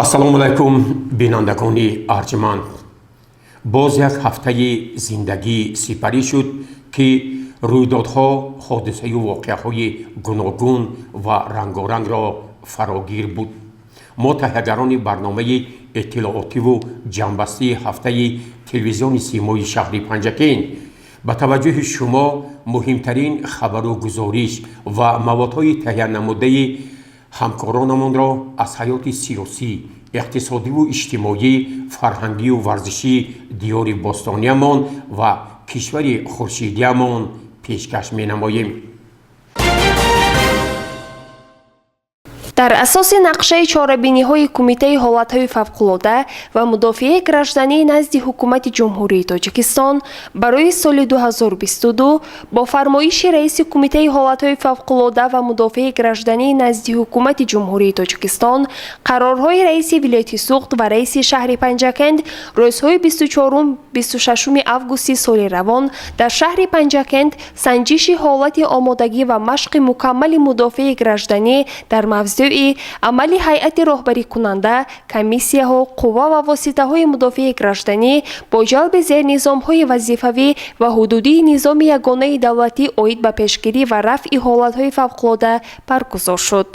ассалому алайкум бинандагони арҷманд. боз як ҳафтаи зиндагӣ сипарӣ шуд ки рӯйдодҳо, ҳодисаю воқеаҳои гуногун ва рангорангро фарогир буд. мо таҳиягарони барномаи иттилоотиву ҷамъбастии ҳафтаи телевизиони симои шаҳри Панҷакент ба таваҷҷӯҳи шумо муҳимтарин хабару гузориш ва маводҳои таҳиянамудаи ҳамкоронамонро аз ҳаёти сиёсӣ, иқтисодиву иҷтимоӣ, фарҳангию варзишӣ диёри бостониямон ва кишвари хуршидиямон пешкаш менамоем. дар асоси нақшаи чорабиниҳои Кумитаи ҳолатҳои фавқулода ва мудофиаи гражданӣ назди ҳукумати ҷумҳурии Тоҷикистон барои соли 2022 бо фармоиши раиси Кумитаи ҳолатҳои фавқулода ва мудофиаи гражданӣ назди ҳукумати ҷумҳурии Тоҷикистон қарорҳои раиси вилояти Суғд ва раиси шаҳри Панҷакент рӯзҳои 24-26 августи соли равон дар шаҳри Панҷакент санҷиши ҳолати омодагӣ ва машқи мукаммали мудофиаи гражданӣ дар мавзӯи амали ҳайати роҳбарикунанда, комиссияҳо, қувва ва воситаҳои мудофиаи гражданӣ бо ҷалби зернизомҳои вазифавӣ ва ҳудудии низоми ягонаи давлатӣ оид ба пешгирӣ ва рафъи ҳолатҳои фавқулода баргузор шуд.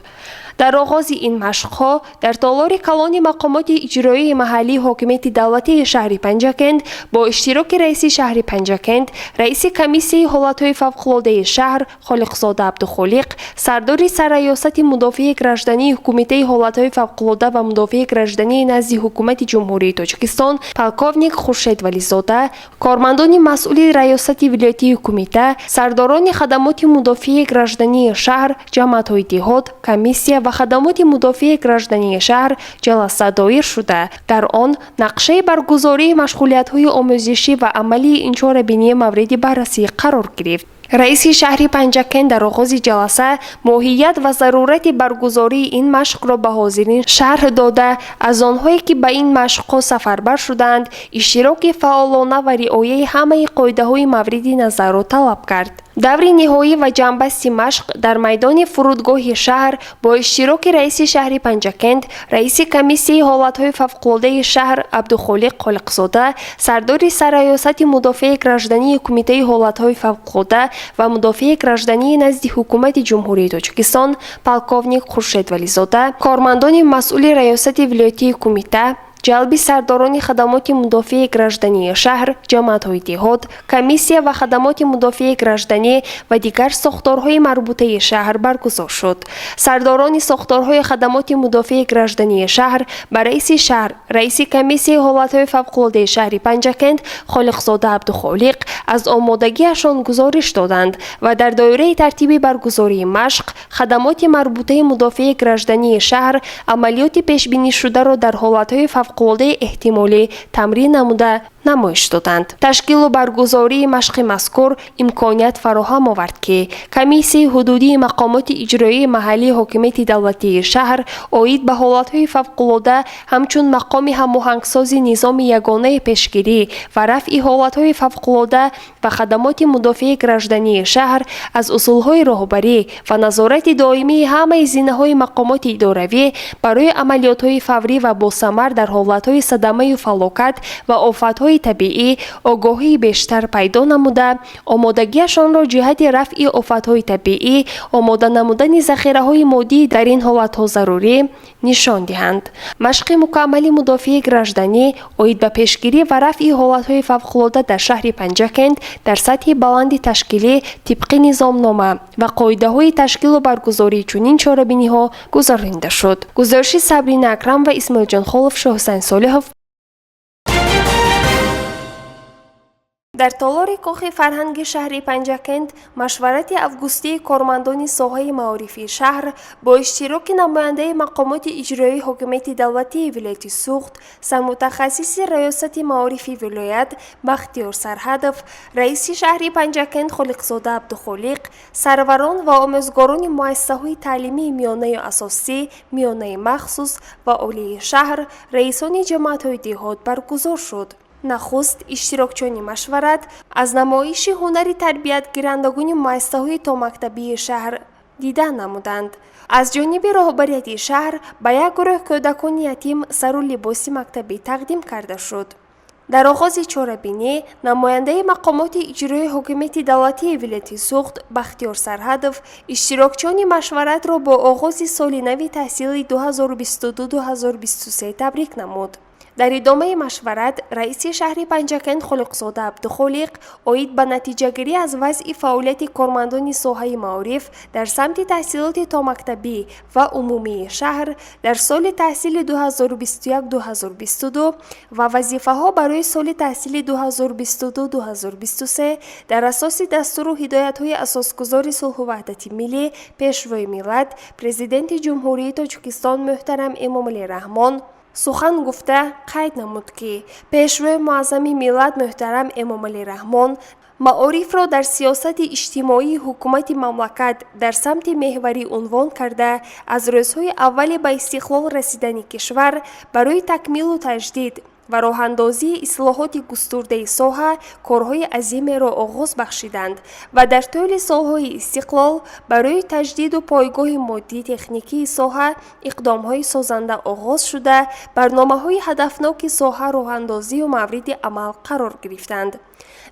дар оғози ин машқҳо дар толори калони мақомоти иҷроии маҳаллии ҳокимияти давлатии шаҳри Панҷакент бо иштироки раиси шаҳри Панҷакент, раиси комиссияи ҳолатҳои фавқулодаи шаҳр Холиқзода Абдухолиқ, сардори сарраёсати мудофиаи граждании Кумитаи ҳолатҳои фавқулода ва мудофиаи граждании назди ҳукумати ҷумҳурии Тоҷикистон полковник Хуршед Вализода, кормандони масъули раёсати вилоятии Кумита, сардорони хадамоти мудофиаи граждании шаҳр, ҷамъиятҳои деҳот, комиссия ва хадамоти мудофиаи граждании шаҳр ҷаласа доир шуда, дар он нақшаи баргузории машғулиятҳои омӯзишӣ ва амалии ин чорабинии мавриди баррасӣ қарор гирифт. раиси шаҳри Панҷакент дар оғози ҷаласа моҳият ва зарурати баргузории ин машқро ба ҳозирин шарҳ дода, аз онҳое ки ба ин машқҳо сафарбар шуданд, иштироки фаъолона ва риояи ҳамаи қоидаҳои мавриди назарро талаб кард. даври ниҳоӣ ва ҷамъбасти машқ дар майдони фурудгоҳи шаҳр бо иштироки раиси шаҳри Панҷакент, раиси комиссияи ҳолатҳои фавқулодаи шаҳр Абдухолиқ Холиқзода, сардори сарраёсати мудофиаи граждании Кумитаи ҳолатҳои фавқулода ва мудофиаи граждании назди ҳукумати ҷумҳурии Тоҷикистон полковник Хуршед Вализода, кормандони масъули раёсати вилоятии Кумита, ҷалби сардорони хадамоти мудофиаи граждании шаҳр, ҷамъиятҳои деҳот, комиссия ва хадамоти мудофиаи гражданӣ ва дигар сохторҳои марбутаи шаҳр баргузор шуд. сардорони сохторҳои хадамоти мудофиаи граждании шаҳр ба раиси шаҳр, раиси комиссияи ҳолатҳои фавқулодаи шаҳри Панҷакент Холиқзода Абдухолиқ аз омодагиашон гузориш доданд ва дар доираи тартиби баргузории машқ, хадамоти марбутаи мудофиаи граждании шаҳр амалиёти пешбинишударо дар ҳолатҳои фавқулодаи эҳтимолӣ тамрин намуда намоиш доданд. ташкилу баргузории машқи мазкур имконият фароҳам овард ки комиссияи ҳудудии мақомоти иҷроии маҳаллии ҳокимияти давлатии шаҳр оид ба ҳолатҳои фавқулода ҳамчун мақоми ҳамоҳангсози низоми ягонаи пешгирӣ ва рафъи ҳолатҳои фавқулода ва хадамоти мудофиаи граждании шаҳр аз усулҳои роҳбарӣ ва назорати доимии ҳамаи зинаҳои мақомоти идоравӣ барои амалиётҳои фаврӣ ва босамар дар ҳолатҳои садамаю фалокат ва офатҳои табиӣ огоҳии бештар пайдо намуда, омодагиашонро ҷиҳати рафъи офатҳои табиӣ, омода намудани захираҳои моддӣ дар ин ҳолатҳо зарурӣ нишон диҳанд. машқи мукаммали мудофиаи гражданӣ оид ба пешгирӣ ва рафъи ҳолатҳои фавқулода дар шаҳри Панҷакент дар сатҳи баланди ташкилӣ тибқи низомнома ва қоидаҳои ташкилу баргузории чунин чорабиниҳо гузаронида шуд. гузориши Сабрина Акрам ва Исмоил Ҷонхолов, Шоҳусайн Солиҳов. дар толори кохи фарҳанги шаҳри Панҷакент машварати августии кормандони соҳаи маорифии шаҳр бо иштироки намояндаи мақомоти иҷроии ҳокимияти давлатии вилояти Суғд, самутахассиси раёсати маорифи вилоят Бахтиёр Сарҳадов, раиси шаҳри Панҷакент Холиқзода Абдухолиқ, сарварон ва омӯзгорони муассисаҳои таълимии миёнаю асосӣ, миёнаи махсус ва олии шаҳр, раисони ҷамоатҳои деҳот баргузор шуд. нахуст иштирокчони машварат аз намоиши ҳунари тарбиятгирандагони муассисаҳои томактабии шаҳр дидан намуданд. аз ҷониби роҳбарияти шаҳр ба як гурӯҳ кӯдакони ятим сару либоси мактабӣ тақдим карда шуд. дар оғози чорабинӣ намояндаи мақомоти иҷроии ҳокимияти давлатии вилояти Суғд Бахтиёр Сарҳадов иштирокчони машваратро бо оғози соли нави таҳсили 2022-2023 табрик намуд. дар идомаи машварат раиси шаҳри Панҷакент Холиқзода Абдухолиқ оид ба натиҷагирӣ аз вазъи фаъолияти кормандони соҳаи маориф дар самти таҳсилоти томактабӣ ва умумии шаҳр дар соли таҳсили 2021-2022 ва вазифаҳо барои соли таҳсили 2022-2023 дар асоси дастуру ҳидоятҳои асосгузори Сулҳу ваҳдати миллӣ Пешвои миллат Президенти Ҷумҳурии Тоҷикистон муҳтарам Эмомалӣ Раҳмон сухан гуфта қайд намуд ки Пешвои муаззами миллат муҳтарам Эмомалӣ Раҳмон маорифро дар сиёсати иҷтимоии ҳукумати мамлакат дар самти меҳварӣ унвон карда аз рӯзҳои аввали ба истиқлол расидани кишвар барои такмилу таҷдид ва роҳандозии ислоҳоти густурдаи соҳа корҳои азимеро оғоз бахшиданд ва дар тӯли солҳои истиқлол барои таҷдиду пойгоҳи моддӣ техникии соҳа иқдомҳои созанда оғоз шуда барномаҳои ҳадафноки соҳа роҳандозию мавриди амал қарор гирифтанд.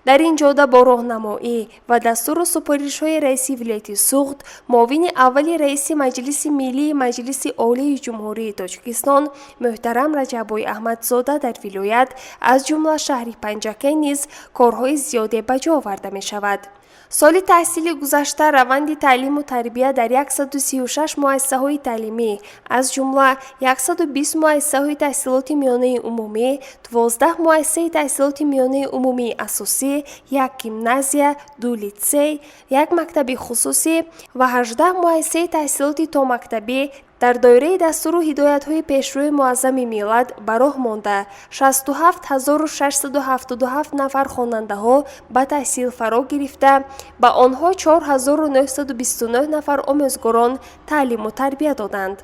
дар ин ҷода бо роҳнамоӣ ва дастуру супоришҳои раиси вилояти Суғд муовини аввали раиси Маҷлиси Миллии Маҷлиси Олии Ҷумҳурии Тоҷикистон муҳтарам Раҷаббой Аҳмадзода дар вилоят аз ҷумла шаҳри Панҷакент низ корҳои зиёде ба ҷо оварда мешавад. соли таҳсили гузашта раванди таълиму тарбия дар 136 муассисаҳои таълимӣ аз ҷумла 120 муассисаҳои таҳсилоти миёнаи умумӣ, 12 муассисаи таҳсилоти миёнаи умумии асосӣ, 1 гимназия, 2 литсей, 1 мактаби хусусӣ ва 18 муассисаи таҳсилоти томактабӣ дар доираи дастуру ҳидоятҳои Пешвои муаззами миллат ба роҳ монда 67677 нафар хонандаҳо ба таҳсил фаро гирифта, ба онҳо 4929 нафар омӯзгорон таълиму тарбия доданд.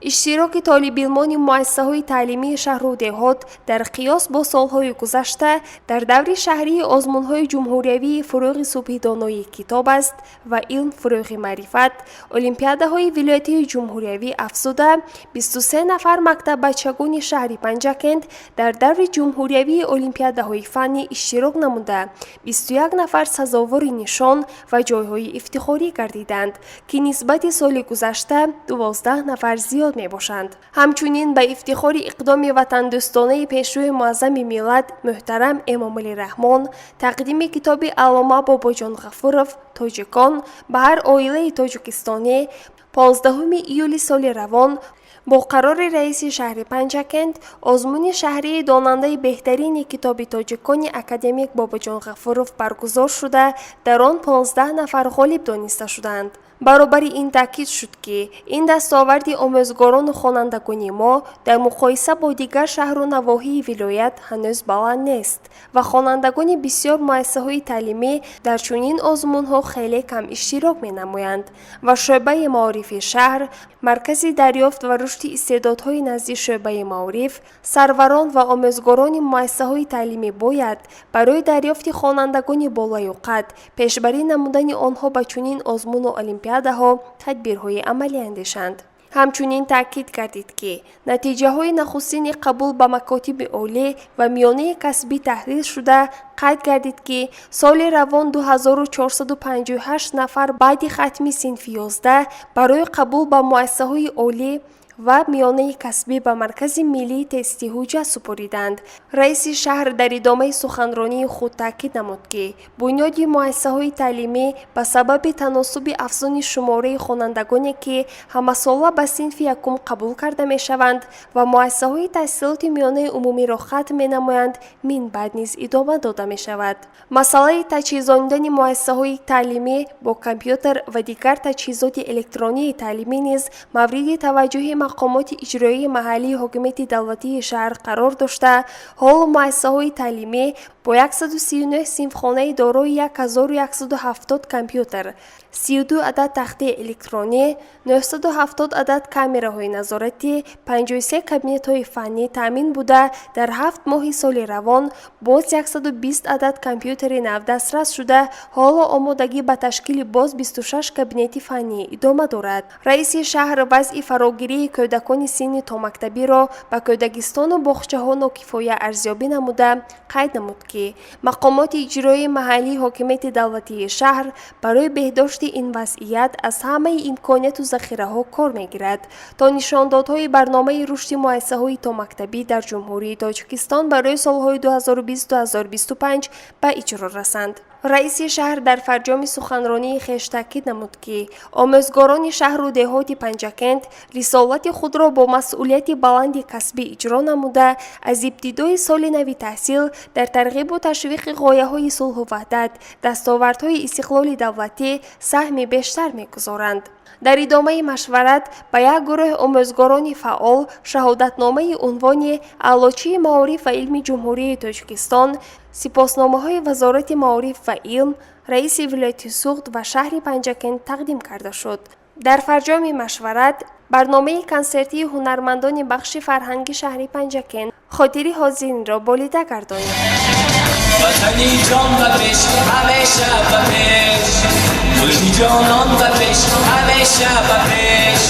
иштироки толибилмони муассисаҳои таълимии шаҳру деҳот дар қиёс бо солҳои гузашта дар даври шаҳрии озмунҳои ҷумҳуриявии фурӯғи субҳи доноии китоб аст ва илм фурӯғи маърифат, олимпиадаҳои вилоятии ҷумҳуриявӣ афзуда 23 нафар мактаббачагони шаҳри Панҷакент дар даври ҷумҳуриявии олимпиадаҳои фаннӣ иштирок намуда 21 нафар сазовори нишон ва ҷойҳои ифтихорӣ гардиданд, ки нисбати соли гузашта 12 нафар зиёд мебошанд. ҳамчунин ба ифтихори иқдоми ватандӯстонаи Пешвои муаззами миллат муҳтарам Эмомалӣ Раҳмон тақдими китоби Аллома Бобоҷон Ғафуров «Тоҷикон» ба ҳар оилаи тоҷикистонӣ 15 июли соли равон бо қарори раиси шаҳри Панҷакент озмуни шаҳрии донандаи беҳтарини китоби тоҷикони академик Бобоҷон Ғафуров баргузор шуда дар он 15 нафар ғолиб дониста шуданд. баробари ин таъкид шуд ки ин дастоварди омӯзгорону хонандагони мо дар муқоиса бо дигар шаҳру навоҳии вилоят ҳанӯз баланд нест ва хонандагони бисёр муассисаҳои таълимӣ дар чунин озмунҳо хеле кам иштирок менамоянд ва шӯъбаи маорифи шаҳр, маркази дарёфт ва рушди истеъдодҳои назди шӯъбаи маориф, сарварон ва омӯзгорони муассисаҳои таълимӣ бояд барои дарёфти хонандагони болаю қад пешбарӣ намудани онҳо ба чунин озмуну олимпиадаҳо тадбирҳои амалӣ андешанд. ҳамчунин таъкид гардид ки натиҷаҳои нахустини қабул ба макотиби олӣ ва миёнаи касбӣ таҳлил шуда қайд гардид ки соли равон 2458 нафар баъди хатми синфи 11 барои қабул ба муассисаҳои олӣ و میانه کسبی به مرکز ملی تستی حجت سپردند. رئیس شهر در ادامه سخنرانی خود تاکید نمود که بنیاد مؤسسه‌های تعلیمی به سبب تناسب افزون شماره خوانندگانی که همساله به صنف یکم قبول کرده میشوند و مؤسسه‌های تحصیلات میانه عمومی را ختم می‌نمایند، من بعد نیز ادامه داده می‌شود. مسئله تجهیزاندن مؤسسه‌های تعلیمی با کامپیوتر و دیگر تجهیزات الکترونی تعلیمی نیز مورد توجه مقامات اجرایی محلی حکومت دولتی شهر قرار داشته، حال مؤسسه‌های تعلیمی با 139 صنفخانه دارای 1170 کامپیوتر، 32 عدد تخته الکترونی، 970 عدد کامراهای نظارتی، 53 کابینet‌های فنی تامین بوده. در 7 ماه سال روان باز 120 عدد کامپیوتر نو دسترس شده. حالا آمادگی به تشکیل باز 26 کابینت فنی ادامه دارد. رئیس شهر وضع فراگیری کودکان سن تا مکتبی را به کودکستان و باغچه‌ها ناکفایه ارزیابی نموده قید نمود که مقامات اجرایی محلی حکومت دولتی شهر برای بهداشت این وضعیت از همه امکانات و ذخیره‌ها کار می‌گیرد تا نشاندادهای برنامه رشد مؤسسه‌های تا مکتبی در جمهوری تاجیکستان برای سال‌های 2020-2025 به اجرا رسند. رئیس شهر در فرجام سخنرانی خویش تاکید نمود که آموزگاران شهر و دهات پنجکند رسالت خود را با مسئولیت بلند کسبی اجرا نموده از ابتدای سال نو تحصیل در ترغیب و تشویق غایه‌های صلح و وحدت دستاوردهای استقلال دولتی سهم بیشتر می‌گذارند. در ادامه مشورت به یک گروه آموزگاران فعال شهادتنامه عنوان اعلاچی معارف و علم جمهوری تاجیکستان، سپاسنامه‌های وزارت معارف و علم، رئیس ولایت سوخت و شهر پنجکند تقدیم کرده شد. در فرجام مشورت برنامه کنسرتی هنرمندان بخش فرهنگی شهر پنجکند خاطری حاضرین را بالیده گردانید. وطنی جان و پیش همیشه و پیش، ملکی جانان و پیش همیشه و پیش،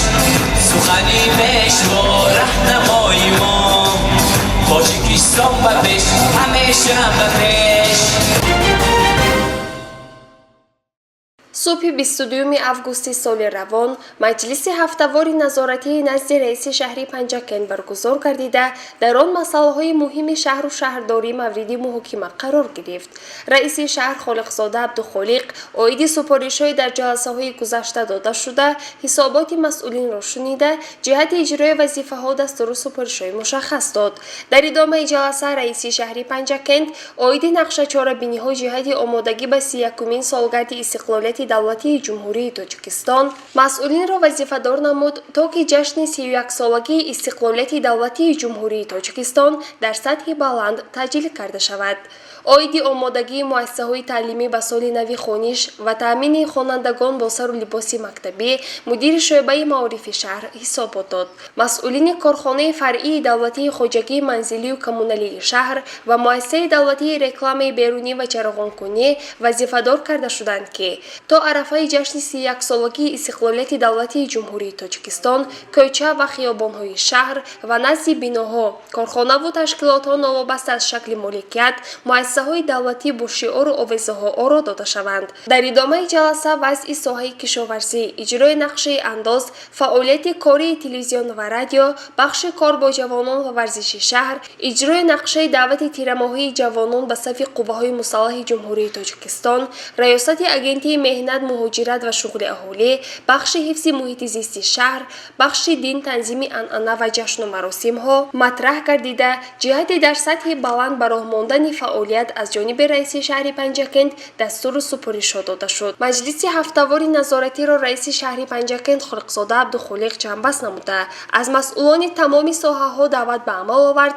سخنی پیش و رهنمای ما تاجیکستان و پیش همیشه و پیش. صبح 22 آگوست سال روان مجلس هفته‌وار نظارتی نزد رئیس شهر پنجکند برگزار گردیده در آن مسائل مهم شهر و شهرداری مورد محاکمه قرار گرفت. رئیس شهر خالقزاده عبدالخالق عاید سپارش‌های در جلسه‌های گذشته داده شده حسابات مسئولین را شنیده جهت اجرای وظیفه‌ها دستور سپارش‌های مشخص داد. در ادامه جلسه رئیس شهر پنجکند عاید نقشه چاره‌بینی‌ها جهت آمادگی به 31مین سالگرد استقلالیت دولتی جمهوری تاجیکستان مسئولین را وظیفه‌دار نمود تا که جشن 31 سالگی استقلالیت دولتی جمهوری تاجیکستان در سطح بلند تجلیل کرده شود. عاید آمادگی مؤسسه‌های تعلیمی به سال نو خوانش و تامین خوانندگان با سر و لباس مکتبی مدیر شعبه معارف شهر حسابات داد. مسئولین کارخانه فرعی دولتی خواجگی منزلی و کمونالی شهر و مؤسسه دولتی رکلام بیرونی و چراغان‌کنی وظیفه‌دار کرده شدند که تا عرفه جشن 31 سالگی استقلالیت دولتی جمهوری تاجیکستان کوچه و خیابان‌های شهر و نزد بیناها، کارخانه و تشکیلات‌ها نوابسته از شکل مالکیت مؤسسه‌های دولتی با شعار و آوازها آرا داده شوند. در ادامه جلسه وضع ساحه کشاورزی، اجرای نقشه انداز، فعالیت کاری تلویزیون و رادیو، بخش کار با جوانان و ورزش شهر، اجرای نقشه دعوت تیرماهی جوانان به صف قوه‌های مسلح جمهوری تاجیکستان، ریاست اگنتی مهنت مهاجرت و شغل اهالی، بخش حفظ محیط زیست شهر، بخش دین تنظیم عنعنه و جشن و مراسم ها مطرح گردیده جهت در سطح بلند به راه ماندن فعالیت از جانب رئیس شهر پنجکند دستور سپارش داده شد. مجلس هفته‌وار نظارتی را رئیس شهر پنجکند خالقزاده عبدالخالق جنبش نموده از مسئولان تمام ساحه‌ها دعوت به عمل آورد.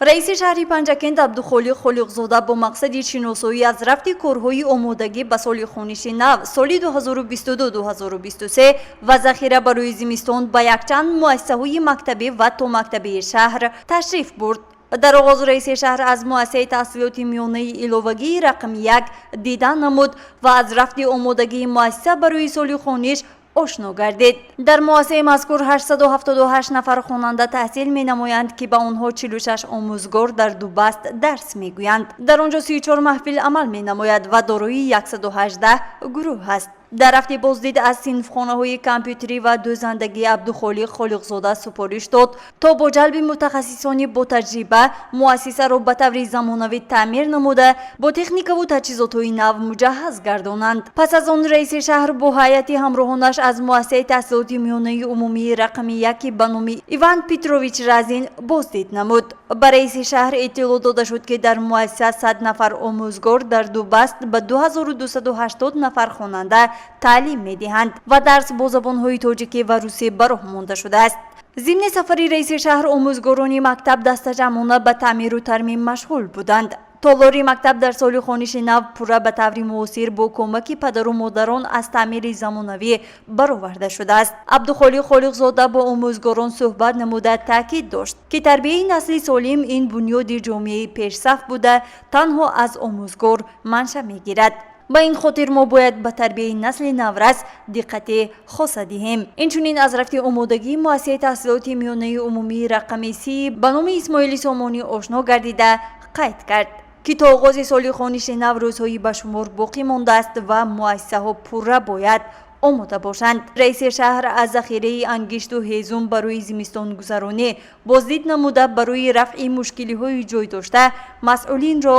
رئیس شهر پنجکند عبدالخالق خالقزاده با مقصد شناسایی از رفت کارهای آمادگی به سال خوانش نو سال 2022-2023 و ذخیره برای زمستان به یکچند مؤسسه‌های مکتبی و تا مکتبی شهر تشریف برد. در آغاز رئیس شهر از مؤسسه تحصیلات میانه علاوگی رقم 1 دیدن نمود و از رفت آمادگی مؤسسه برای سال خوانش آشنا گردید. در مؤسسه مذکور 878 نفر خواننده تحصیل می نمایند که به آنها 46 آموزگار در دو بست درس می گویند. در آنجا 34 محفل عمل می نماید و دارای 118 گروه است. дар рафти боздид аз синфхонаҳои компютерӣ ва дӯзандагӣ абдухолиқ холиқзода супориш дод то бо ҷалби мутахассисони бо таҷриба муассисаро ба таври замонавӣ таъмир намуда бо техникаву таҷҳизотҳои нав муҷаҳҳаз гардонанд. Пас аз он раиси шаҳр бо ҳайати ҳамроҳонаш аз муассисаи таҳсилоти миёнаи умумии рақами 1 ба номи Иван Петрович Разин боздид намуд. Ба раиси шаҳр иттилоъ дода шуд ки дар муассиса 100 нафар омӯзгор дар ду баст ба 2280 нафар хонанда таълим медиҳанд ва дарс бо забонҳои тоҷикӣ ва русӣ ба роҳ монда шудааст. зимни сафари раиси шаҳр омӯзгорони мактаб дастаҷамъона ба таъмиру тармим машғул буданд. Толори мактаб дар соли хониши нав пурра ба таври муосир бо кӯмаки падару модарон аз таъмири замонавӣ бароварда шудааст. Абдухолиқ Холиқзода бо омӯзгорон суҳбат намуда таъкид дошт ки тарбияи насли солим ин бунёди ҷомеаи пешсаф буда танҳо аз омӯзгор манша мегирад. ба ин хотир мо бояд ба тарбияи насли наврас диққати хоса диҳем. Инчунин аз рафти омодагии муассисаи таҳсилоти миёнаи умумии рақами 30 ба номи Исмоили Сомонӣ ошно гардида қайд кард ки то оғози соли хониши нав рӯзҳои ба шумор боқӣ мондааст ва муассисаҳо пурра бояд омода бошанд. раиси шаҳр аз захираи ангишту ҳезум барои зимистонгузаронӣ боздид намуда барои рафъи мушкилиҳои ҷойдошта масъулинро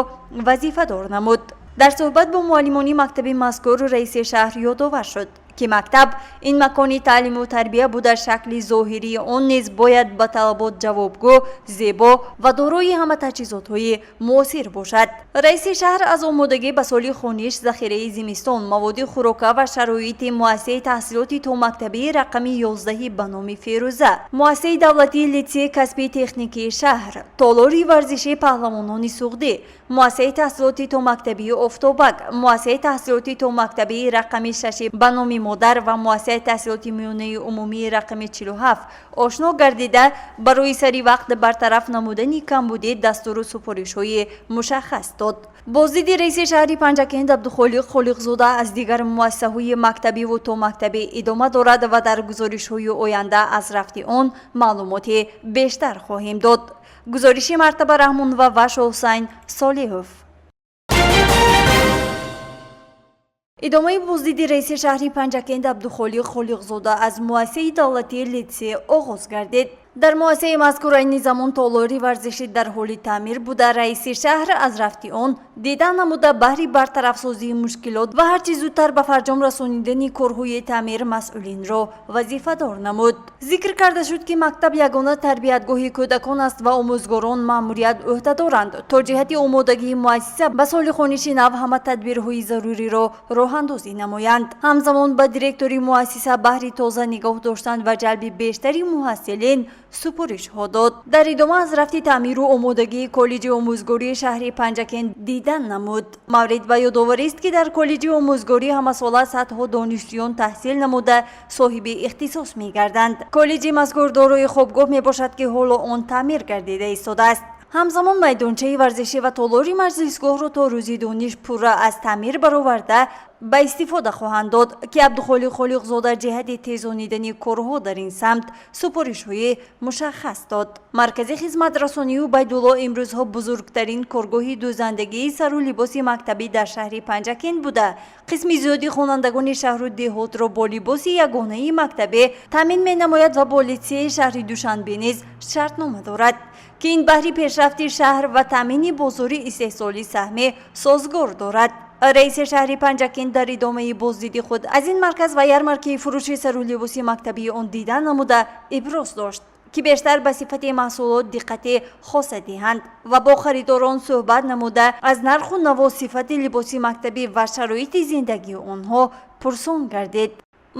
вазифадор намуд. дар суҳбат бо муаллимони мактаби мазкур раиси шаҳр ёдовар шуд ки мактаб ин макони таълиму тарбия буда шакли зоҳирии он низ бояд ба талабот ҷавобгӯ, зебо ва дорои ҳама таҷҳизотҳои муосир бошад. раиси шаҳр аз омодагӣ ба соли хониш, захираи зимистон, маводи хӯрока ва шароити муассисаи таҳсилоти томактабии рақами 11 ба номи Ферӯза, муассисаи давлатии литсеи касбии техникии шаҳр, толори варзиши паҳлавонони суғдӣ, муассисаи таҳсилоти томактабии Офтобак, муассисаи таҳсилоти томактабии рақами 6 ба номи Модар ва муассисаи таҳсилоти миёнаи умумии рақами 47 ошно гардида барои сари вақт бартараф намудани камбудӣ дастуру супоришҳои мушаххас дод. боздиди раиси шаҳри Панҷакент Абдухолиқ Холиқзода аз дигар муассисаҳои мактабиву томактабӣ идома дорад ва дар гузоришҳои оянда аз рафти он маълумоти бештар хоҳем дод. гузориши Мартаба Раҳмон ва Вашо Ҳусайн Солиҳов. идомаи боздиди раиси шаҳри Панҷакент Абдухолиқ Холиқзода аз муассисаи давлатии литсей оғоз гардид. дар муассисаи мазкур айни замон толори варзишӣ дар ҳоли таъмир буда раиси шаҳр аз рафти он дидан намуда баҳри бартарафсозии мушкилот ва ҳарчи зудтар ба фарҷом расонидани корҳои таъмир масъулинро вазифадор намуд. зикр карда шуд ки мактаб ягона тарбиятгоҳи кӯдакон аст ва омӯзгорон маъмурият ӯҳда доранд то ҷиҳати омодагии муассиса ба соли хониши нав ҳама тадбирҳои заруриро роҳандозӣ намоянд. ҳамзамон ба директори муассиса баҳри тоза нигоҳ доштан ва ҷалби бештари муҳассилин супоришҳо дод. дар идома аз рафти таъмиру омодагии коллеҷи омӯзгории шаҳри Панҷакент дидан намуд. маврид ба ёдоварист ки дар коллеҷи омӯзгорӣ ҳамасола садҳо донишҷӯён таҳсил намуда соҳиби ихтисос мегарданд. коллеҷи мазкур дорои хобгоҳ мебошад ки ҳоло он таъмир гардида истодааст. ҳамзамон майдончаи варзишӣ ва толори маҷлисгоҳро то рӯзи дониш пурра аз таъмир бароварда ба истифода хоҳанд дод ки Абдухолиқ Холиқзода ҷиҳати тезонидани корҳо дар ин самт супоришҳои мушаххас дод. маркази хизматрасонию Байдулло имрӯзҳо бузургтарин коргоҳи дӯзандагии сару либоси мактабӣ дар шаҳри Панҷакент буда қисми зиёди хонандагони шаҳру деҳотро бо либоси ягонаи мактабӣ таъмин менамояд ва бо литсеи шаҳри Душанбе низ шартнома дорад ки ин баҳри пешрафти шаҳр ва таъмини бозори истеҳсоли саҳмӣ созгор дорад. раиси шаҳри Панҷакент дар идомаи боздиди худ аз ин марказ ва ярмаркаи фурӯши сару либоси мактабии он дидан намуда иброз дошт ки бештар ба сифати маҳсулот диққати хоса диҳанд ва бо харидорон суҳбат намуда аз нарху наво, сифати либоси мактабӣ ва шароити зиндагии онҳо пурсон гардид.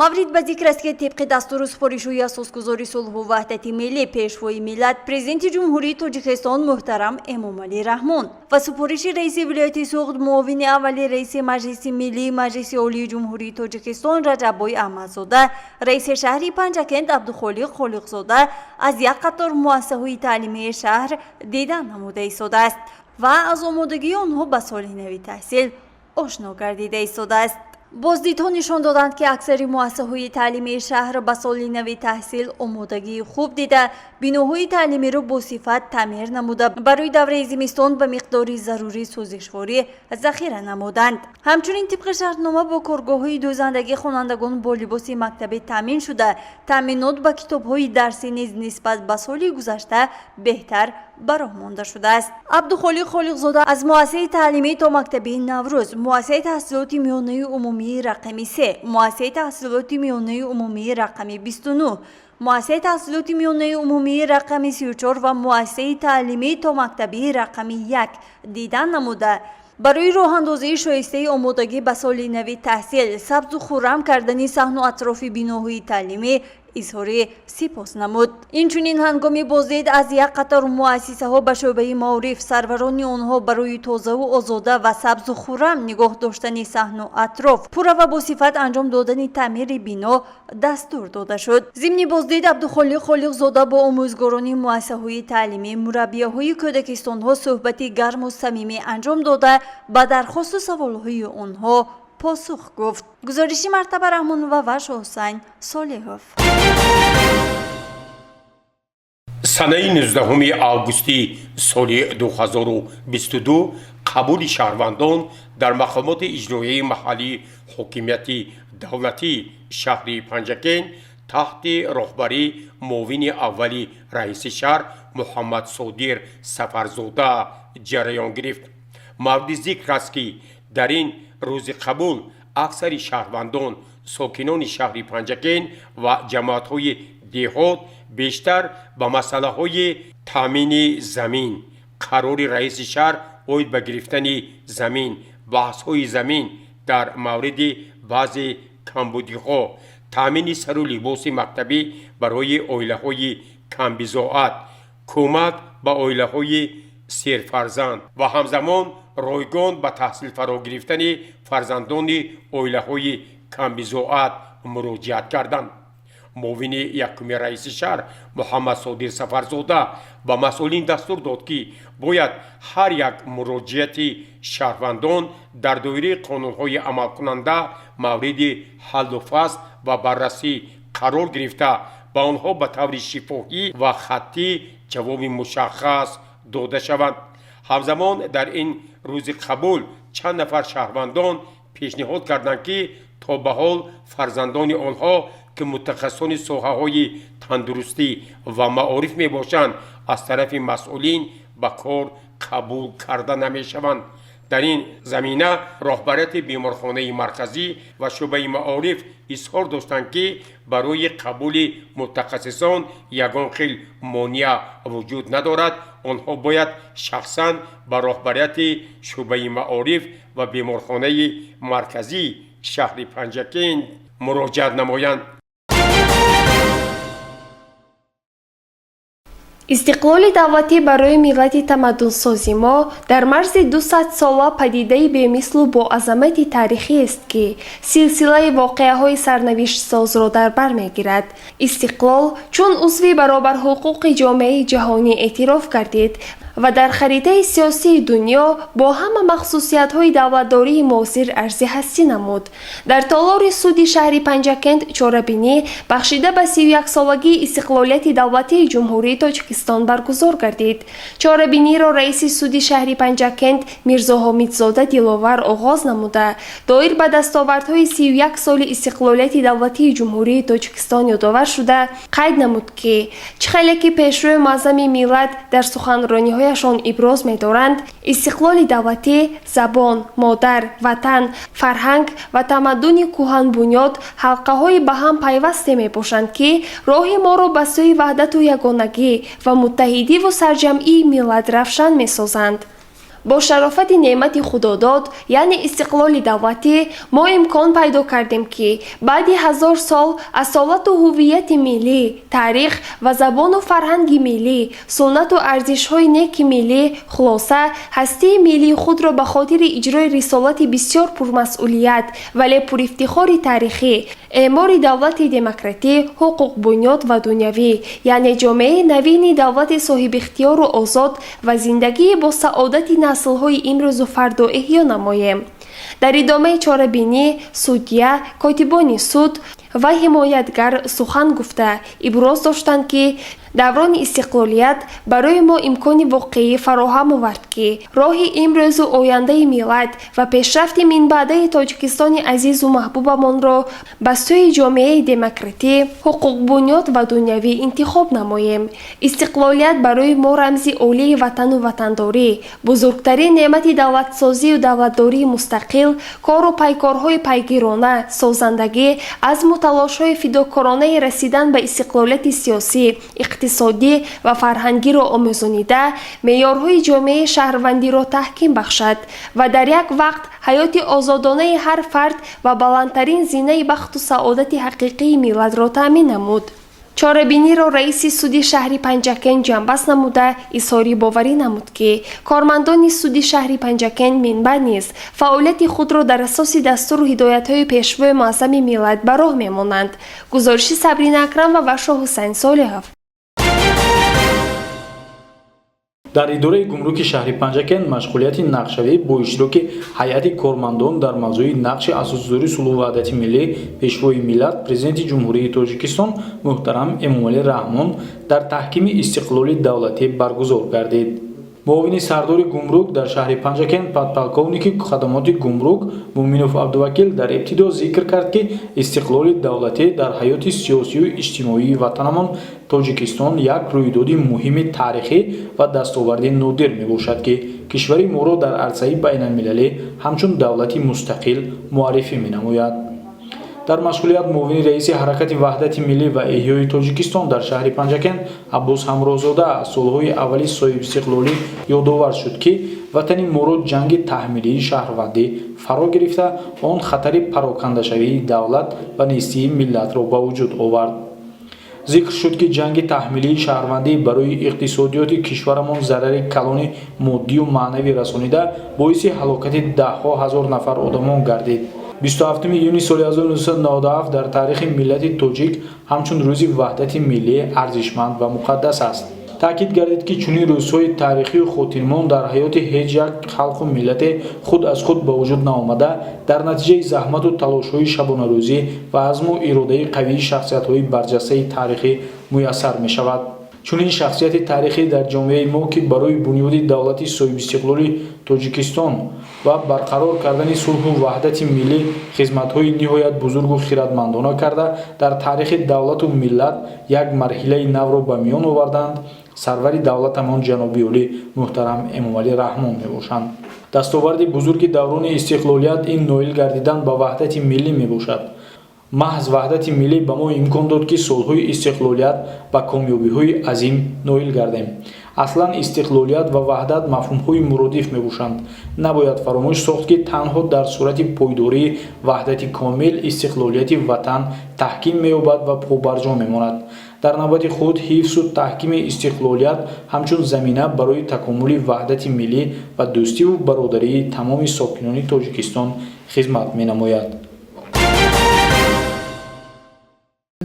маврид ба зикр аст ки тибқи дастуру супоришҳои асосгузори сулҳу ваҳдати миллӣ пешвои миллат президенти ҷумҳурии Тоҷикистон муҳтарам Эмомалӣ Раҳмон ва супориши раиси вилояти Суғд муовини аввали раиси Маҷлиси Миллии Маҷлиси Олии Ҷумҳурии Тоҷикистон Раҷаббой Аҳмадзода, раиси шаҳри Панҷакент Абдухолиқ Холиқзода аз як қатор муассисаҳои таълимии шаҳр дидан намуда истодааст ва аз омодагии онҳо ба соли нави таҳсил ошно гардида истодааст. боздидҳо нишон доданд ки аксари муассисаҳои таълимии шаҳр ба соли нави таҳсил омодагии хуб дида биноҳои таълимиро босифат таъмир намуда барои давраи зимистон ба миқдори зарурӣ сӯзишворӣ захира намуданд. ҳамчунин тибқи шартнома бо коргоҳҳои дӯзандагӣ хонандагон бо либоси мактабӣ таъмин шуда таъминот ба китобҳои дарсӣ низ нисбат ба соли гузашта беҳтар бароҳ монда шудааст. абдухолиқ холиқзода аз муассисаи таълимӣ то мактаби наврӯз, муассисаи таҳсилоти миёнаи умумии рақами 3, муассисаи таҳсилоти миёнаи умумии рақами 29, муассисаи таҳсилоти миёнаи умумии рақами 34 ва муассисаи таълимӣ то мактабии рақами 1 дидан намуда барои роҳандозии шоистаи омодагӣ ба соли нави таҳсил сабзу хуррам кардани саҳну атрофи биноҳои таълимӣ изҳори сипос намуд. Инчунин ҳангоми боздид аз як қатор муассисаҳо ба шӯъбаи маориф сарварони онҳо барои тозаву озода ва сабзу хуррам нигоҳ доштани саҳну атроф пурра ва босифат анҷом додани таъмири бино дастур дода шуд. зимни боздид абдухолиқ холиқзода бо омӯзгорони муассисаҳои таълимӣ, мураббияҳои кӯдакистонҳо суҳбати гарму самимӣ анҷом дода ба дархосту саволҳои онҳо посух гуфт. гузориши Мартаба Раҳмонова ва Шоҳусайн Солеҳов. санаи 19 августи соли 2022 қабули шаҳрвандон дар мақомоти иҷроияи маҳаллии ҳокимияти давлатии шаҳри Панҷакен таҳти роҳбарии муовини аввали раиси шаҳр Муҳаммад Содир Сафарзода ҷараён гирифт. мавриди зикр аст ки дар ин рӯзи қабул аксари шаҳрвандон, сокинони шаҳри Панҷакен ва ҷамоатҳои деҳот бештар ба масъалаҳои таъмини замин, қарори раиси шаҳр оид ба гирифтани замин, баҳсҳои замин дар мавриди баъзе камбудиҳо, таъмини сару либоси мактабӣ барои оилаҳои камбизоат, кӯмак ба оилаҳои серфарзанд ва ҳамзамон ройгон ба таҳсил фаро гирифтани фарзандони оилаҳои камбизоат муроҷиат карданд. муовини якуми раиси шаҳр Муҳаммад Содир Сафарзода ба масъулин дастур дод ки бояд ҳар як муроҷиати шаҳрвандон дар доираи қонунҳои амалкунанда мавриди ҳаллу фасл ва баррасӣ қарор гирифта ба онҳо ба таври шифоҳӣ ва хаттӣ ҷавоби мушаххас дода шаванд. ҳамзамон дар ин рӯзи қабул чанд нафар шаҳрвандон пешниҳод карданд ки то ба ҳол фарзандони онҳо ки мутахассисони соҳаҳои тандурустӣ ва маориф мебошанд аз тарафи масъулин ба кор қабул карда намешаванд. дар ин замина роҳбарияти беморхонаи марказӣ ва шӯъбаи маориф изҳор доштанд ки барои қабули мутахассисон ягон хел монеа вуҷуд надорад. онҳо бояд шахсан ба роҳбарияти шӯъбаи маориф ва беморхонаи марказӣ шаҳри Панҷакен муроҷиат намоянд. истиқлоли давлатӣ барои миллати тамаддунсози мо дар марзи 200 сола падидаи бемислу боазамати таърихиест ки силсилаи воқеаҳои сарнавиштсозро дар бар мегирад. истиқлол чун узви баробарҳуқуқи ҷомеаи ҷаҳонӣ эътироф гардид ва дар харитаи сиёсии дунё бо ҳама махсусиятҳои давлатдории муосир арзи ҳастӣ намуд. дар толори суди шаҳри Панҷакент чорабинӣ бахшида ба 31-солагии истиқлолияти давлатии ҷумҳурии Тоҷикистон баргузор гардид. чорабиниро раиси суди шаҳри Панҷакент Мирзо Ҳомидзода Диловар оғоз намуда, доир ба дастовардҳои 31 соли истиқлолияти давлатии ҷумҳурии Тоҷикистон ёдовар шуда, қайд намуд ки чӣ хеле ки пешрӯи муаззами миллат дар суханрониҳои шон иброз медоранд, истиқлоли давлатӣ забон, модар, ватан, фарҳанг ва тамаддуни кӯҳанбунёд ҳалқаҳои ба ҳам пайвасте мебошанд ки роҳи моро ба сӯи ваҳдату ягонагӣ ва муттаҳидиву сарҷамъии миллат равшан месозанд. бо шарофати неъмати худодод яъне истиқлоли давлатӣ мо имкон пайдо кардем ки баъди 1000 сол асолату ҳуввияти миллӣ, таърих ва забону фарҳанги миллӣ, суннату арзишҳои неки миллӣ, хулоса ҳастии миллии худро ба хотири иҷрои рисолати бисёр пурмасъулият вале пурифтихори таърихӣ, эъмори давлати демократӣ, ҳуқуқбунёд ва дунявӣ, яъне ҷомеаи навини давлати соҳибихтиёру озод ва зиндагии босаодати наслҳои имрӯзу фарду эҳё намоем. дар идомаи чорабинӣ судя, котибони суд ва ҳимоятгар сухан гуфта иброз доштанд ки даврони истиқлолият барои мо имкони воқеӣ фароҳам овард ки роҳи имрӯзу ояндаи миллат ва пешрафти минбаъдаи тоҷикистони азизу маҳбубамонро ба сӯи ҷомеаи демократӣ, ҳуқуқбунёд ва дунявӣ интихоб намоем. Истиқлолият барои мо рамзи олии ватану ватандорӣ, бузургтарин неъмати давлатсозию давлатдории мустақил, кору пайкорҳои пайгирона, созандагӣ, азму талошҳои фидокоронаи расидан ба истиқлолияти сиёсӣ, иқтисодӣ ва фарҳангиро омӯзонида, меъёрҳои ҷомеаи шаҳрвандиро таҳким бахшад ва дар як вақт ҳаёти озодонаи ҳар фард ва баландтарин зинаи бахту саодати ҳақиқии миллатро таъмин намуд. чорабиниро раиси суди шаҳри Панҷакен ҷамъбаст намуда изҳори боварӣ намуд ки кормандони суди шаҳри Панҷакен минба низ фаъолияти худро дар асоси дастуру ҳидоятҳои пешвои муассами миллат ба роҳ мемонанд. гузориши Сабрина Акрам ва Вашо Ҳусайн Солиҳов. дар идораи гумруки шаҳри Панҷакен машғулияти нақшавӣ бо иштироки ҳайати кормандон дар мавзӯи нақши асосзори сулҳу ваҳдати миллӣ пешвои миллат президенти ҷумҳурии Тоҷикистон муҳтарам Эмомалӣ Раҳмон дар таҳкими истиқлоли давлатӣ баргузор гардид. муовини сардори гумрук дар шаҳри Панҷакен подполковники хадамоти гумрук Муъминов Абдувакил дар ибтидо зикр кард ки истиқлоли давлатӣ дар ҳаёти сиёсию иҷтимоии ватанамон Тоҷикистон як рӯйдоди муҳими таърихӣ ва дастоварди нодир мебошад ки кишвари моро дар арсаи байналмилалӣ ҳамчун давлати мустақил муаррифӣ менамояд. дар машғулият муовини раиси ҳаракати ваҳдати миллӣ ва эҳёи Тоҷикистон дар шаҳри Панҷакен Аббос Ҳамроҳзода солҳои аввали соҳибистиқлолӣ ёдовар шуд ки ватани моро ҷанги таҳмилии шаҳрвандӣ фаро гирифта он хатари парокандашавии давлат ва нестии миллатро ба вуҷуд овард. зикр шуд ки ҷанги таҳмилии шаҳрвандӣ барои иқтисодиёти кишварамон зарари калони моддию маънавӣ расонида боиси ҳалокати даҳҳо ҳазор нафар одамон гардид. 27 июни соли 1997 дар таърихи миллати тоҷик ҳамчун рӯзи ваҳдати миллӣ арзишманд ва муқаддас аст. таъкид гардид ки чунин рӯзҳои таърихию хотирмон дар ҳаёти ҳеҷ як халқу миллате худ аз худ ба вуҷуд наомада дар натиҷаи заҳмату талошҳои шабонарӯзӣ ва азму иродаи қавии шахсиятҳои барҷастаи таърихӣ муяссар мешавад. чунин шахсияти таърихӣ дар ҷомеаи мо ки барои бунёди давлати соҳибистиқлоли Тоҷикистон ва барқарор кардани сулҳу ваҳдати миллӣ хизматҳои ниҳоят бузургу хиратмандона карда дар таърихи давлату миллат як марҳилаи навро ба миён оварданд, сарвари давлатамон ҷаноби олӣ муҳтарам Эмомалӣ Раҳмон мебошанд. дастоварди бузурги даврони истиқлолият ин ноил гардидан ба ваҳдати миллӣ мебошад. маҳз ваҳдати миллӣ ба мо имкон дод ки солҳои истиқлолият ба комёбиҳои азим ноил гардем. аслан истиқлолият ва ваҳдат мафҳумҳои муродиф мебошанд. набояд фаромӯш сохт ки танҳо дар сурати пойдории ваҳдати комил истиқлолияти ватан таҳким меёбад ва побарҷо мемонад. дар навбати худ ҳифзу таҳкими истиқлолият ҳамчун замина барои такомули ваҳдати миллӣ ва дӯстиву бародарии тамоми сокинони Тоҷикистон хизмат менамояд.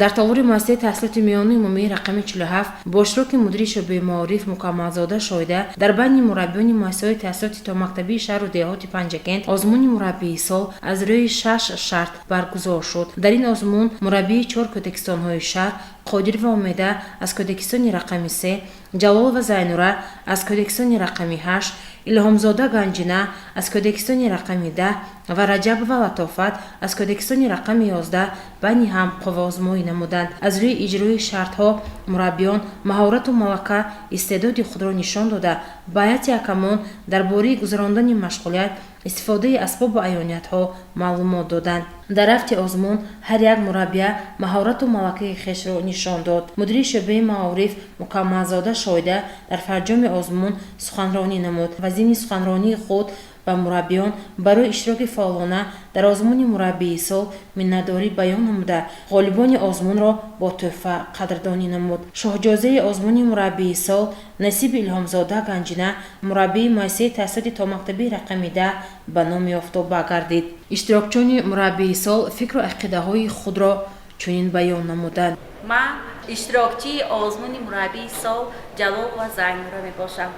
дар толори муассисаи таҳсилоти миёнаи умумии рақами 47 бо иштироки мудири шӯъбаи маориф Мукаммалзода Шоида дар байни мураббиёни муассисаҳои таҳсилоти томактабии шаҳру деҳоти Панҷакен озмуни мураббии сол аз рӯи 6 шарт баргузор шуд. дар ин озмун мураббии 4 кӯдакистонҳои шаҳр Қодирова Умеда аз кӯдакистони рақами 3, Ҷалолова Зайнура аз кӯдакистони рақами 8, Илҳомзода Ганҷина аз кӯдакистони рақами 10 ва Раҷабова Латофат аз кӯдакистони рақами 11 байни ҳам қувваозмоӣ намуданд. аз рӯи иҷрои шартҳо мураббиён маҳорату малака истеъдоди худро нишон дода ба ҳайати ҳакамон дар бораи гузарондани машғулият истифодаи асбобу аёниятҳо маълумот доданд. дар рафти озмун ҳар як мураббия маҳорату малакаи хешро нишон дод. мудири шӯъбаи маориф Мукаммалзода Шоида дар фарҷоми озмун суханронӣ намуд ва зимни суханронии худ ба мураббиён барои иштироки фаъолона дар озмуни мураббии сол миннатдорӣ баён намуда ғолибони озмунро бо тӯҳфа қадрдонӣ намуд. шоҳҷозаи озмуни мураббии сол Насиби Илҳомзода Ганҷина мураббии муассисаи таҳсилоти томактабии рақами 10 ба номи офтоба гардид. иштирокчони мураббии сол фикру ақидаҳои худро чунин баён намуданд. ман иштирокчии озмуни мураббии сол Ҷалолова Зайнура мебошам.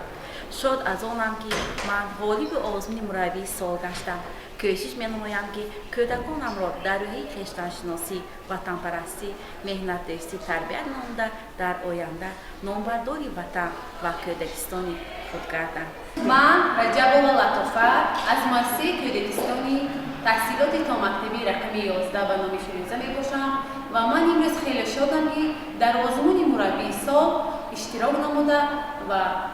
шод аз онам ки ман ғолиби озмуни мураббии сол гаштам. کوشش می‌نمایم که کودکانم را در راهی خویشتن‌شناسی، وطنپرستی، مهنت‌دوستی تربیت نموده در آینده نامبرداری وطن و کودکستانی خود گردند. من رجب لطفت از مؤسسه کودکستانی تحصیلات تا مکتبی رقم 11 به نام فیروزه میباشم و من امروز خیلی شادم که در آزمون مربی سال اشتراک نموده و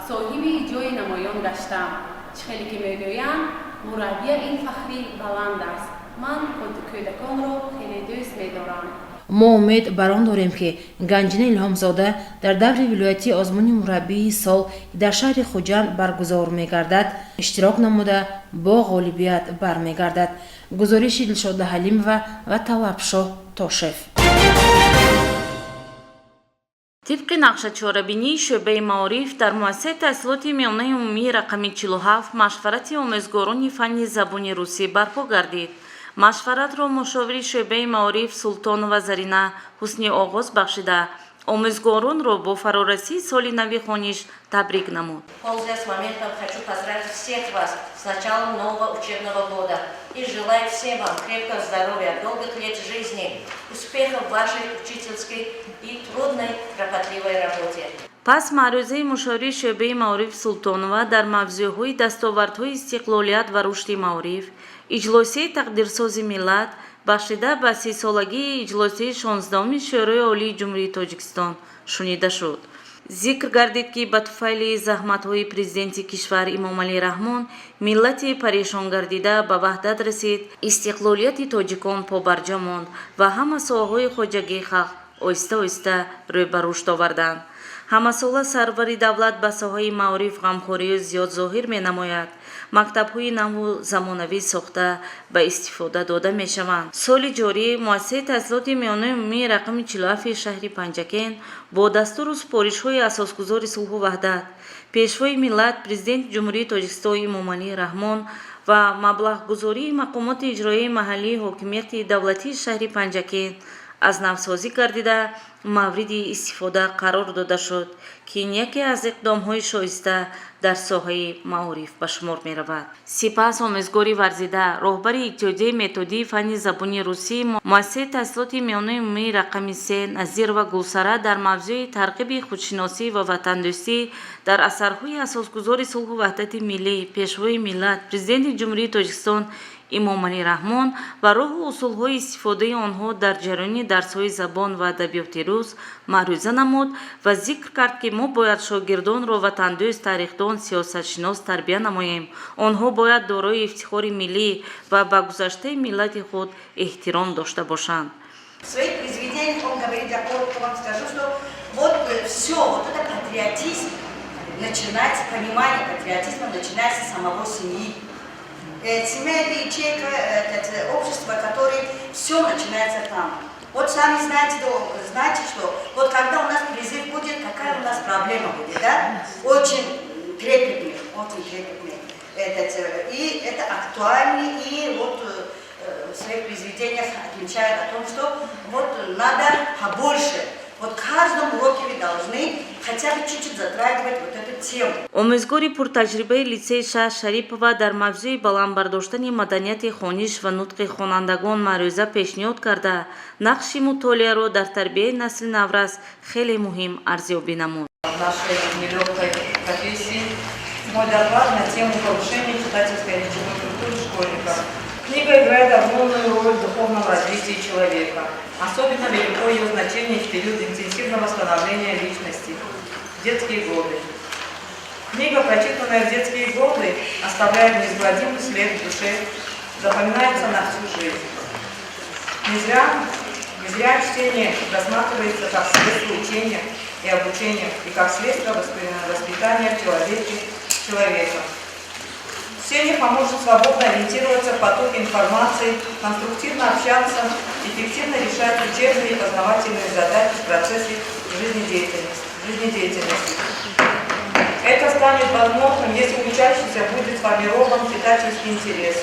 صاحب جای نمایان گشتم. خیلی که میگویند مربی این فخری بلند است. من خود کودکان را خیلی دوست میدارم. ما امید بر آن داریم که گنجینه الهامزاده در دور ولایتی آزمون مربی سال در شهر خوجند برگزار می‌گردد اشتراک نموده با غالبیت برمیگردد. گزارش دلشاد حلیم و توابشاه تاشف. طبق نقشه چهاربینی شعبه معارف در مؤسسه تحصیلات میانه عمومی رقم 47 مشورت آموزگاران فن زبان روسی برپا گردید. مشورت را مشاور شعبه معارف سلطان و زرینه حسنی آغاز بخشیده آموزگاران را با فرارسی سال نوی خوانش تبریک نمود. Пользуясь моментом, хочу поздравить всех вас с началом нового учебного года и желаю всем вам крепкого здоровья, долгих лет жизни, успехов в вашей учительской и трудной, кропотливой работе. پس معروضه مشاوره شعبه معارف سلطانова در موضوعهای دستاوردهای استقلالیت و رشد معارف اجلاسی تقدیرسازی ملت بخشیده به 30 سالگی اجلاسی 16 شورای عالی جمهوری تاجیکستان شنیده شد. ذکر گردید که به طفیل زحمت‌های پرزیدنت کشور امامعلی رحمان ملت پریشان گردیده به وحدت رسید، استقلالیت تاجیکان پابرجا ماند و همه ساحه‌های خواجگی خلق آهسته آهسته روی به رشد آوردند. همه‌ساله سروری دولت به ساحه معارف غمخوری زیاد ظاهر می‌نماید. مکتب‌های نو زمانوی ساخته به استفاده داده می‌شوند. سال جاری مؤسسه تحصیلات میانه عمومی رقم 47 شهر پنجکن با دستور و سپارش‌های اساسگذار صلح و وحدت پیشوای ملت پرزیدنت جمهوری تاجیکستان امامعلی رحمان و مبلغ‌گذاری مقامات اجرایی محلی حاکمیت دولتی شهر پنجکن از نوسازی گردیده مورد استفاده قرار داده شد که این یکی از اقدام‌های شایسته در ساحه معارف به شمار می‌رود. سپس آموزگاری ورزیده راهبر اتحادیه متدی فن زبان روسی مؤسسه تحصیلات میانه عمومی رقم 3 نظیر و گلسره در موضوع ترغیب خودشناسی و وطندوستی در اثرهای اساسگذار صلح و وحدت ملی پیشوای ملت پرزیدنت جمهوری تاجیکستان امامعلی رحمان و راه و اصولهای استفاده آنها در جریان درس‌های زبان و ادبیات روز معروضه نمود و ذکر کرد که ما باید شاگردان را وطندوست، تاریخدان، سیاستشناس تربیت نماییم. آنها باید دارای افتخار ملی و به گذشته ملت خود احترام داشته باشند. В своих произведениях он говорит, я коротко вам скажу, что вот все, вот это патриотизм начинается, понимание патриотизма начинается с самого семьи. Семья или ячейка, это общество, которое все начинается там. Вот сами знаете, что вот когда у нас призыв будет, какая у нас проблема будет, да? Очень трепетный. И это актуально, и вот в своих произведениях отмечают о том, что вот надо побольше. Вот в каждом уроке вы должны хотя бы чуть-чуть затрагивать вот эту тему. آموزگاری پرتجربه لیسه شهر شریفова در موضوع بلند برداشتن مدنیت خوانش و نطق خوانندگان معروضه پیشنهاد کرده نقش مطالعه را در تربیت نسل نورس خیلی مهم ارزیابی نمود. В нашей нелегкой профессии мой доклад на тему повышения читательской и речевой культуры школьников. Книга играет огромную роль в духовном развитии человека. Особенно велико ее значение в период интенсивного становления личности, в детские годы. Книга, прочитанная в детские годы, оставляет неизгладимый след в душе, запоминается на всю жизнь. Не зря чтение рассматривается как средство учения и обучения, и как средство воспитания в человека. Чтение поможет свободно ориентироваться в потоке информации, конструктивно общаться, эффективно решать учебные и познавательные задачи в процессе жизнедеятельности. Это станет возможным, если у учащихся будет сформирован читательский интерес,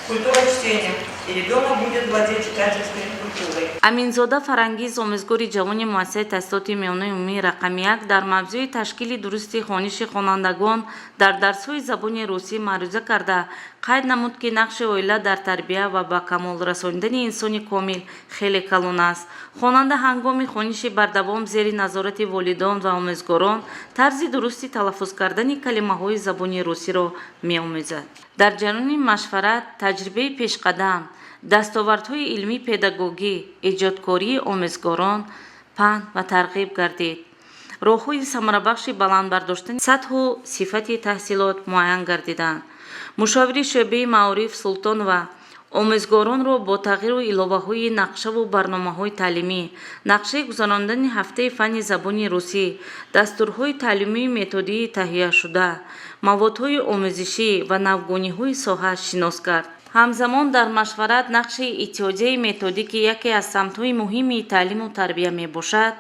культура чтения и и ребенок будет владеть читательской культурой. аминзода фарангиз омезгори ҷавони муассисаи таҳсилоти миёнаи умумии рақами 1 дар мавзӯи ташкили дурусти хониши хонандагон дар дарсҳои забони русӣ маъруза карда қайд намуд ки нақши оила дар тарбия ва ба камол расонидани инсони комил хеле калон аст. хонанда ҳангоми хониши бардавом зери назорати волидон ва омезгорон тарзи дурусти талаффуз кардани калимаҳои забони русиро меомӯзад. дар ҷараёни машварат таҷрибаи пешқадам, дастовардҳои илмӣ педагогӣ, эҷодкории омезгорон паҳн ва тарғиб гардид. роҳҳои самарабахши баландбардоштани сатҳу сифати таҳсилот муайян гардиданд. мушовири шӯъбаи маориф Султонова омезгоронро бо тағйиру иловаҳои нақшаву барномаҳои таълимӣ, нақшаи гузарондани ҳафтаи фанни забони русӣ, дастурҳои таълимии методии таҳияшуда, маводҳои омӯзишӣ ва навгониҳои соҳа шинос кард. ҳамзамон дар машварат нақши иттиҳодияи методӣ ки яке аз самтҳои муҳими таълиму тарбия мебошад,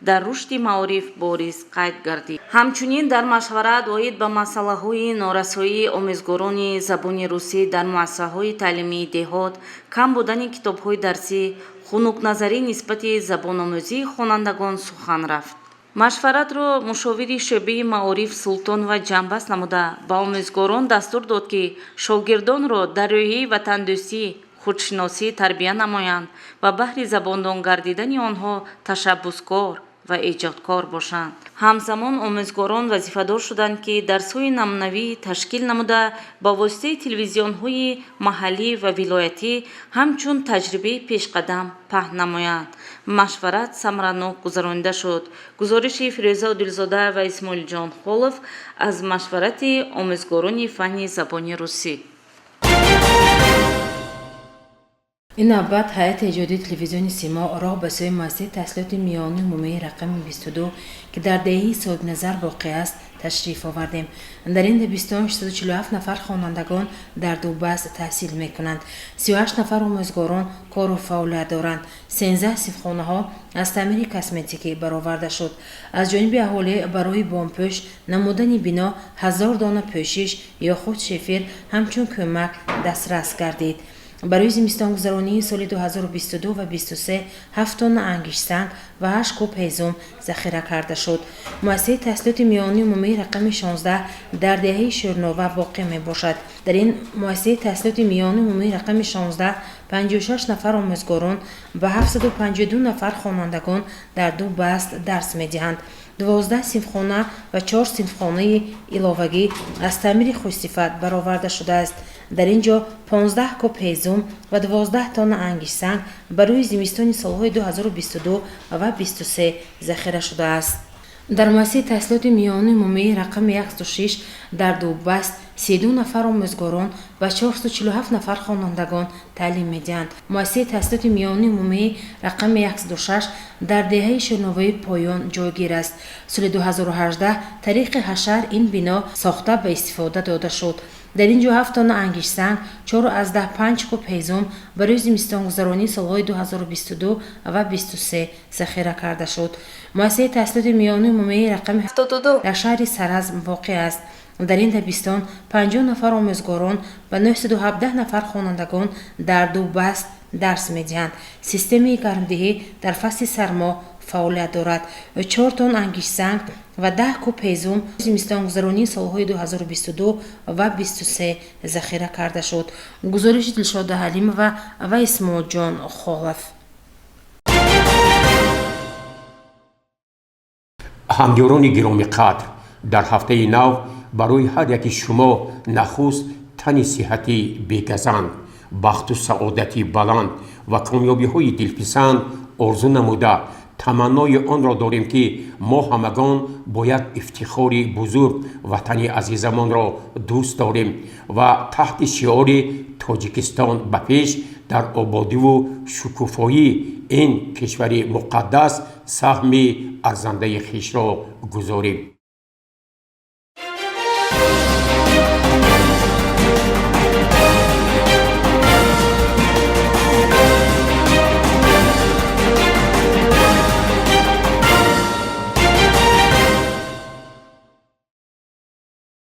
дар рушди маориф бориз қайд гардид. ҳамчунин дар машварат оид ба масъалаҳои норасоии омезгорони забони русӣ дар муассисаҳои таълимии деҳот, кам будани китобҳои дарсӣ, хунукназарӣ нисбати забономӯзии хонандагон сухан рафт. машваратро мушовири шӯъбаи маориф Султонова ҷамъбаст намуда ба омӯзгорон дастур дод ки шогирдонро дар роҳияи ватандӯстӣ, худшиносӣ тарбия намоянд ва баҳри забондон гардидани онҳо ташаббускор ва эҷодкор бошанд. ҳамзамон омӯзгорон вазифадор шуданд ки дарсҳои намунавӣ ташкил намуда ба воситаи телевизионҳои маҳаллӣ ва вилоятӣ ҳамчун таҷрибаи пешқадам паҳн намоянд. машварат самаранок гузаронида шуд. гузориши Фирӯза Одилзода ва Исмоилҷон Холов аз машварати омӯзгорони фанни забони русӣ. ин навбат ҳайати эҷодии телевизиони симо роҳ ба сӯи муассисаи таҳсилоти миёнии умумии рақами 22 ки дар деҳаи соҳибназар воқеъ аст ташриф овардем. дар ин дабистон 647 нафар хонандагон дар ду баъз таҳсил мекунанд. 38 нафар омӯзгорон кору фаъолият доранд. 13 сифхонаҳо аз таъмири косметикӣ бароварда шуд. аз ҷониби аҳолӣ барои бомпӯш намудани бино 1000 дона пӯшиш ё худ шефир ҳамчун кӯмак дастрас гардид. барои зимистонгузаронии соли 2022 ва 23 7 тонна ангишсанг ва 8 куб ҳезум захира карда шуд. муассисаи таҳсилоти миёнии умумии рақами 16 дар деҳаи шӯрнова воқеъ мебошад. дар ин муассисаи таҳсилоти миёнии умумии рақами 16 56 нафар омӯзгорон ва 752 нафар хонандагон дар ду баст дарс медиҳанд. 12 синфхона ва 4 синфхонаи иловагӣ аз таъмири хушсифат бароварда шудааст. дар ин ҷо 15 куб ҳезум ва 12 тонна ангишсанг барои зимистони солҳои 2022 ва 23 захира шудааст. дар муассисаи таҳсилоти миёнии умумии рақами 106 дар ду баст 32 нафар омӯзгорон ва 447 нафар хонандагон таълим медиҳанд. муассисаи таҳсилоти миёнии умумии рақами 106 дар деҳаи шӯрноваи поён ҷойгир аст. соли 2018 тариқи ҳашар ин бино сохта ба истифода дода шуд. дар ин ҷо 7 тонна ангишсанг 4,5 куб ҳезум барои зимистонгузаронии солҳои 2022 ва 23 захира карда шуд. муассисаи таҳсилоти миёнии умумии рақами 72 дар шаҳри Саразм воқеъ аст. дар ин дабистон 50 нафар омӯзгорон ва 917 нафар хонандагон дар ду баст дарс медиҳанд. системаи гармдиҳӣ дар фасли сармо фаъолият дорад. 4 тонн ангишсанг ва 10 куб ҳезум зимистонгузаронии солҳои 2022 ва 23 захира карда шуд. гузориши Дилшода Ҳалимова ва Исмоилҷон Холов. ҳамёрони гироми қадр, дар ҳафтаи нав барои ҳар яки шумо нахуст тани сиҳати бегазанд, бахту саодати баланд ва комёбиҳои дилписанд орзу намуда таманнои онро дорем ки мо ҳамагон бояд ифтихори бузург ватани азизамонро дӯст дорем ва таҳти шиори Тоҷикистон ба пеш дар ободиву шукуфоии ин кишвари муқаддас саҳми арзандаи хишро гузорем.